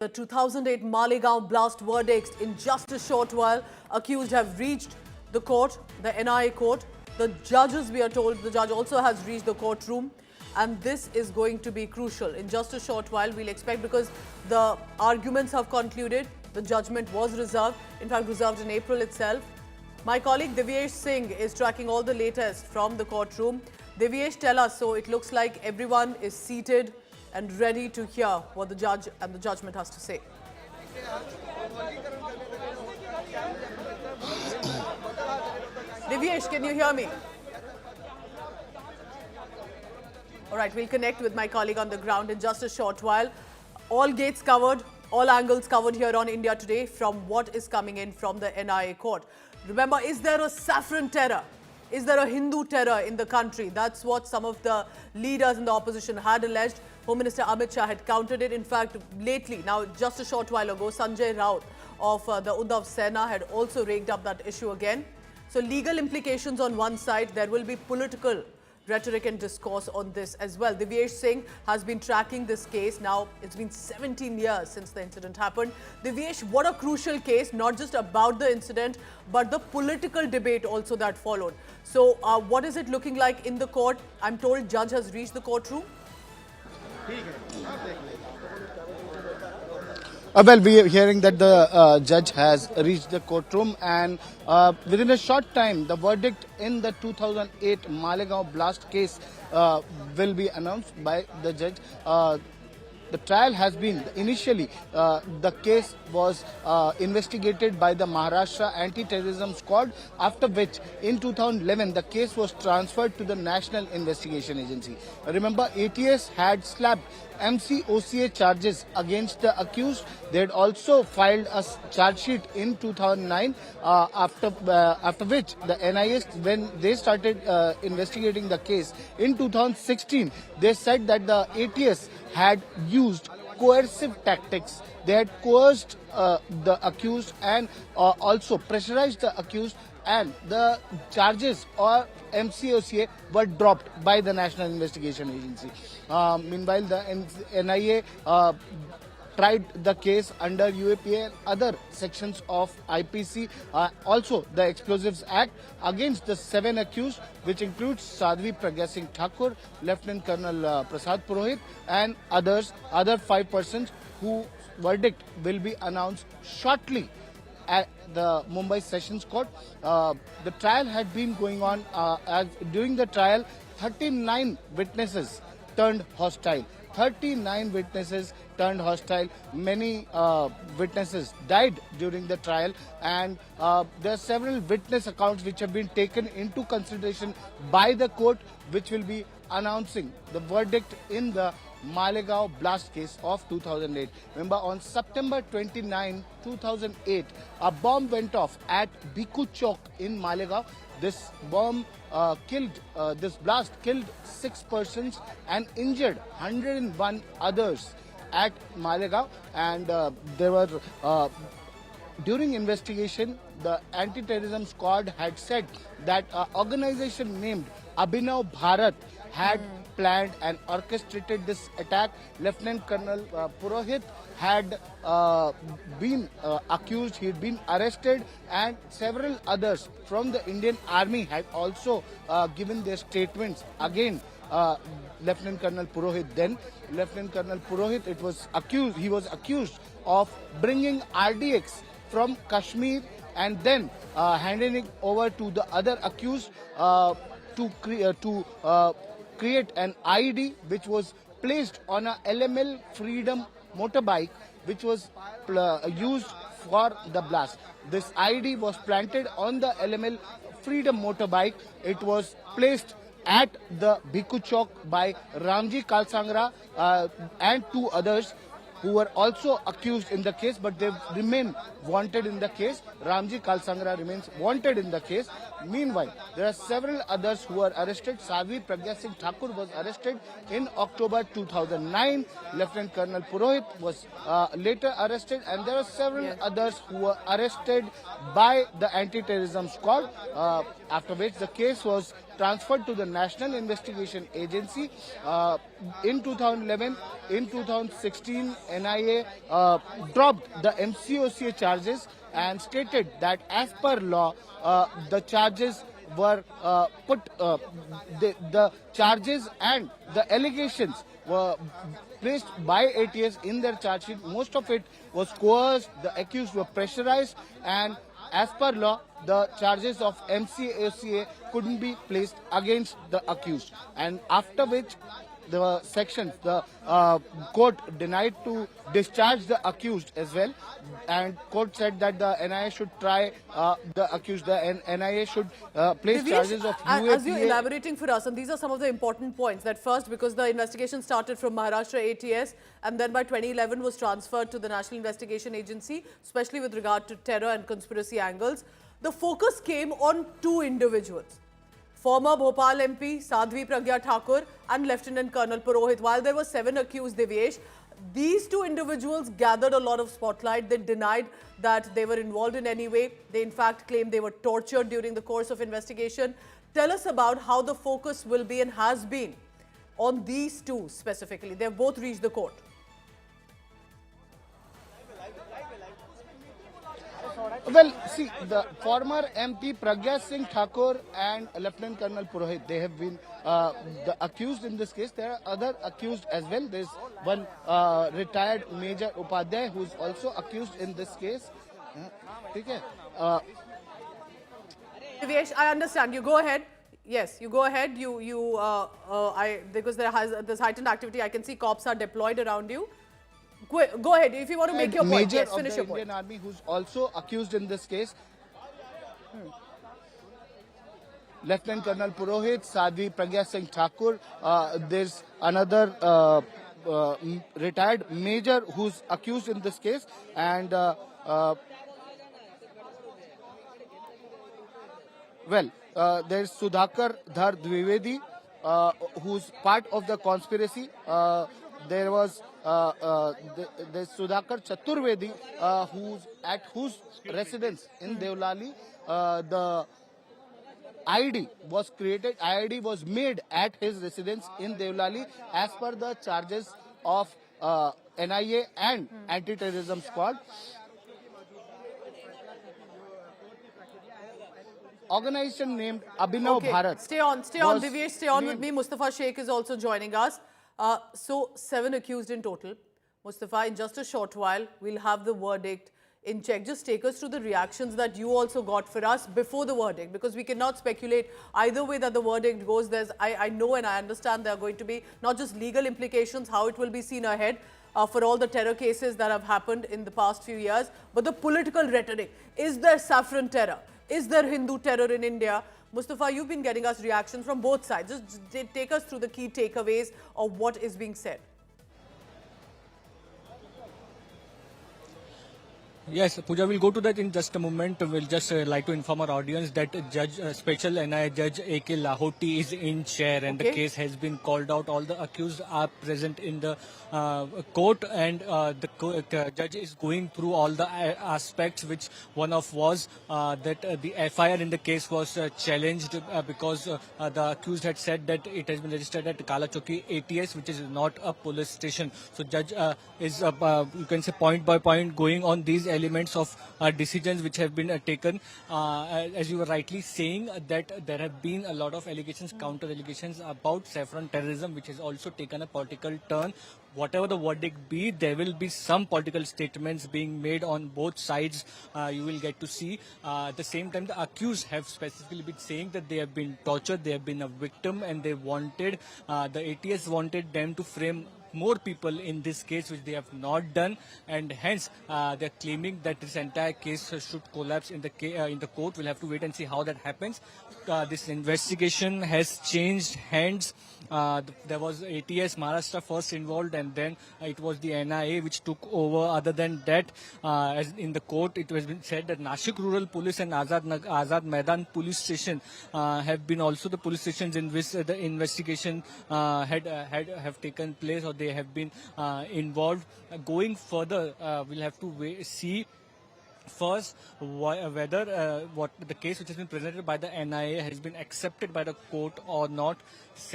The 2008 Malegaon blast verdicts in just a short while. Accused have reached the court, the NIA court. The judges, we are told, the judge also has reached the courtroom. And this is going to be crucial. In just a short while, we'll expect, because the arguments have concluded, the judgment was reserved, in fact reserved in April itself. My colleague Divyesh Singh is tracking all the latest from the courtroom. Divyesh, tell us, so it looks like everyone is seated and ready to hear what the judge and the judgment has to say. Divyesh, can you hear me? All right, we'll connect with my colleague on the ground in just a short while. All gates covered, all angles covered here on India Today from what is coming in from the NIA court. Remember, is there a saffron terror? Is there a Hindu terror in the country? That's what some of the leaders in the opposition had alleged. Home Minister Amit Shah had countered it. In fact, lately, now just a short while ago, Sanjay Raut of the Uddhav Sena had also raked up that issue again. So legal implications on one side, there will be political rhetoric and discourse on this as well. Divyesh Singh has been tracking this case. Now, it's been 17 years since the incident happened. Divyesh, what a crucial case, not just about the incident, but the political debate also that followed. So, what is it looking like in the court? I'm told judge has reached the courtroom. Well, we are hearing that the judge has reached the courtroom, and within a short time, the verdict in the 2008 Malegaon blast case will be announced by the judge. The trial has been, initially, the case was investigated by the Maharashtra Anti-Terrorism Squad, after which in 2011 the case was transferred to the National Investigation Agency. Remember, ATS had slapped MCOCA charges against the accused. They had also filed a charge sheet in 2009, after which the NIS, when they started investigating the case in 2016, they said that the ATS had used coercive tactics. They had coerced the accused and also pressurized the accused, and the charges or MCOCA were dropped by the National Investigation Agency. Meanwhile, the NIA tried the case under UAPA and other sections of IPC, also the Explosives Act, against the 7 accused, which includes Sadhvi Pragya Singh Thakur, Lieutenant Colonel Prasad Purohit, and other 5 persons whose verdict will be announced shortly at the Mumbai Sessions Court. The trial had been going on. During the trial, 39 witnesses turned hostile. 39 witnesses turned hostile. Many witnesses died during the trial, and there are several witness accounts which have been taken into consideration by the court, which will be announcing the verdict in the Malegaon blast case of 2008. Remember, on September 29, 2008, a bomb went off at Bhikkhu Chowk in Malegaon. This bomb this blast killed 6 persons and injured 101 others at Malegaon. And there were, during investigation, the anti-terrorism squad had said that an organization named Abhinav Bharat had planned and orchestrated this attack. Lieutenant Colonel Purohit had been accused, he had been arrested, and several others from the Indian Army had also given their statements against Lieutenant Colonel Purohit. Then Lieutenant Colonel Purohit, he was accused of bringing RDX from Kashmir and then handing it over to the other accused to create an IED which was placed on a LML Freedom motorbike, which was used for the blast. This IED was planted on the LML Freedom motorbike. It was placed at the Bhikkhu Chowk by Ramji Kalsangra and 2 others who were also accused in the case, but they remain wanted in the case. Ramji Kalsangra remains wanted in the case. Meanwhile, there are several others who were arrested. Sadhvi Pragya Singh Thakur was arrested in October 2009. Lieutenant Colonel Purohit was later arrested, and there are several others who were arrested by the anti-terrorism squad, after which the case was transferred to the National Investigation Agency. In 2011, in 2016, NIA dropped the MCOCA charges and stated that as per law, the charges were the charges and the allegations were placed by ATS in their charge sheet. Most of it was coerced, the accused were pressurized, and as per law, the charges of MCACA couldn't be placed against the accused. And after which, the sections, the court denied to discharge the accused as well, and court said that the NIA should try the accused. The NIA should place Divyesh, charges of as you're UAPA. elaborating for us, and these are some of the important points, that first, because the investigation started from Maharashtra ATS and then by 2011 was transferred to the National Investigation Agency, especially with regard to terror and conspiracy angles, the focus came on two individuals. Former Bhopal MP Sadhvi Pragya Thakur and Lieutenant Colonel Purohit. While there were 7 accused, Divyesh, these two individuals gathered a lot of spotlight. They denied that they were involved in any way. They in fact claimed they were tortured during the course of investigation. Tell us about how the focus will be and has been on these two specifically. They have both reached the court. Well, see, the former MP Pragya Singh Thakur and Lieutenant Colonel Purohit, they have been the accused in this case. There are other accused as well. There's one retired Major Upadhyay who's also accused in this case. Okay. Divyesh, I understand. You go ahead. Yes, you go ahead. Because there's heightened activity. I can see cops are deployed around you. Go ahead. If you want to make your point, Major yes, finish of your the point. Indian Army who's also accused in this case. Lieutenant Colonel Purohit, Sadhvi Pragya Singh Thakur. There's another retired major who's accused in this case, and there's Sudhakar Dhar Dwivedi, who's part of the conspiracy. There was there's Sudhakar Chaturvedi, whose residence in Devlali the IED was made at his residence in Devlali as per the charges of NIA and anti-terrorism squad. Organization named Abhinav Bharat. Stay on, Divyesh, stay on with me. Mustafa Sheikh is also joining us. So 7 accused in total. Mustafa, in just a short while, we'll have the verdict in check. Just take us through the reactions that you also got for us before the verdict, because we cannot speculate either way that the verdict goes. I know and I understand there are going to be not just legal implications, how it will be seen ahead for all the terror cases that have happened in the past few years, but the political rhetoric. Is there saffron terror? Is there Hindu terror in India? Mustafa, you've been getting us reactions from both sides. Just take us through the key takeaways of what is being said. Yes, Pooja, we'll go to that in just a moment. We'll just like to inform our audience that Special NIA Judge A.K. Lahoti is in chair, and the case has been called out. All the accused are present in the court, and the judge is going through all the aspects, which one of was that the FIR in the case was challenged because the accused had said that it has been registered at Kalachoki ATS, which is not a police station. So judge is, you can say, point by point going on these elements of decisions which have been taken. As you were rightly saying, that there have been a lot of allegations, counter allegations about saffron terrorism, which has also taken a political turn. Whatever the verdict be, there will be some political statements being made on both sides. You will get to see. At the same time, the accused have specifically been saying that they have been tortured, they have been a victim, and they wanted, the ATS wanted them to frame more people in this case, which they have not done, and hence they are claiming that this entire case should collapse in the court. We'll have to wait and see how that happens. This investigation has changed hands. There was ATS Maharashtra first involved, and then it was the NIA which took over. Other than that, as in the court, it has been said that Nashik Rural Police and Azad Maidan Police Station have been also the police stations in which the investigation have taken place, or they have been involved. Going further, we'll have to see First, whether what the case which has been presented by the NIA has been accepted by the court or not.